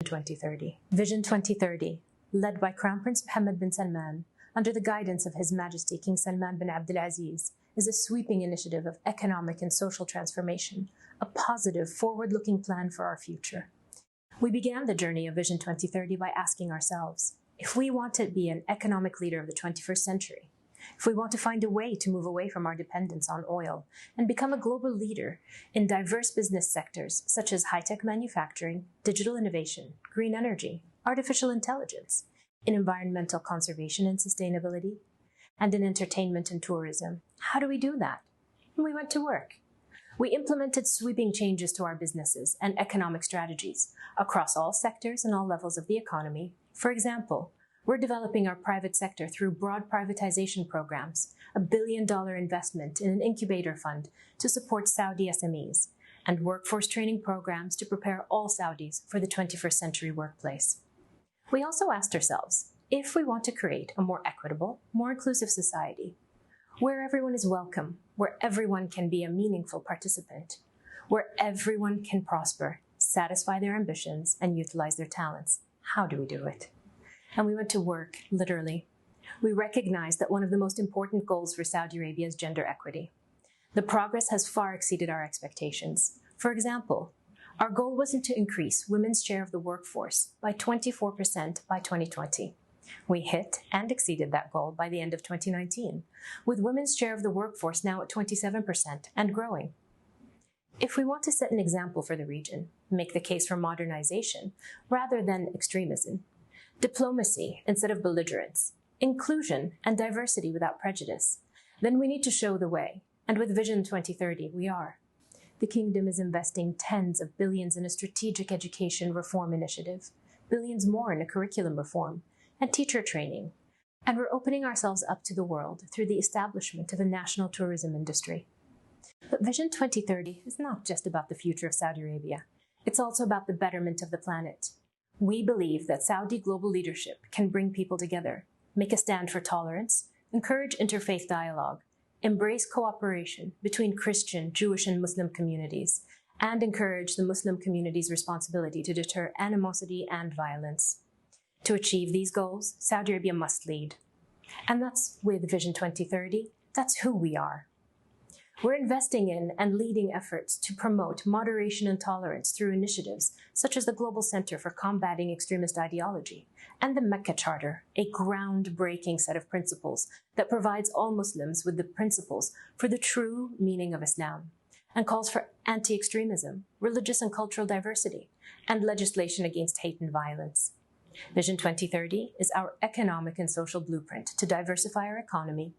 2030. Vision 2030, led by Crown Prince Mohammed bin Salman, under the guidance of His Majesty King Salman bin Abdulaziz, is a sweeping initiative of economic and social transformation, a positive, forward-looking plan for our future. We began the journey of Vision 2030 by asking ourselves, if we want to be an economic leader of the 21st century, if we want to find a way to move away from our dependence on oil and become a global leader in diverse business sectors such as high-tech manufacturing, digital innovation, green energy, artificial intelligence, in environmental conservation and sustainability, and in entertainment and tourism, how do we do that? And we went to work. We implemented sweeping changes to our businesses and economic strategies across all sectors and all levels of the economy. For example, we're developing our private sector through broad privatization programs, a $1 billion investment in an incubator fund to support Saudi SMEs, and workforce training programs to prepare all Saudis for the 21st century workplace. We also asked ourselves, if we want to create a more equitable, more inclusive society, where everyone is welcome, where everyone can be a meaningful participant, where everyone can prosper, satisfy their ambitions, and utilize their talents, how do we do it? And we went to work, literally. We recognized that one of the most important goals for Saudi Arabia is gender equity. The progress has far exceeded our expectations. For example, our goal wasn't to increase women's share of the workforce by 24% by 2020. We hit and exceeded that goal by the end of 2019, with women's share of the workforce now at 27% and growing. If we want to set an example for the region, make the case for modernization rather than extremism, diplomacy instead of belligerence, inclusion and diversity without prejudice, then we need to show the way. And with Vision 2030, we are. The Kingdom is investing tens of billions in a strategic education reform initiative, billions more in a curriculum reform, and teacher training. And we're opening ourselves up to the world through the establishment of a national tourism industry. But Vision 2030 is not just about the future of Saudi Arabia. It's also about the betterment of the planet. We believe that Saudi global leadership can bring people together, make a stand for tolerance, encourage interfaith dialogue, embrace cooperation between Christian, Jewish, and Muslim communities, and encourage the Muslim community's responsibility to deter animosity and violence. To achieve these goals, Saudi Arabia must lead. And that's with Vision 2030, that's who we are. We're investing in and leading efforts to promote moderation and tolerance through initiatives such as the Global Center for Combating Extremist Ideology and the Mecca Charter, a groundbreaking set of principles that provides all Muslims with the principles for the true meaning of Islam and calls for anti-extremism, religious and cultural diversity, and legislation against hate and violence. Vision 2030 is our economic and social blueprint to diversify our economy,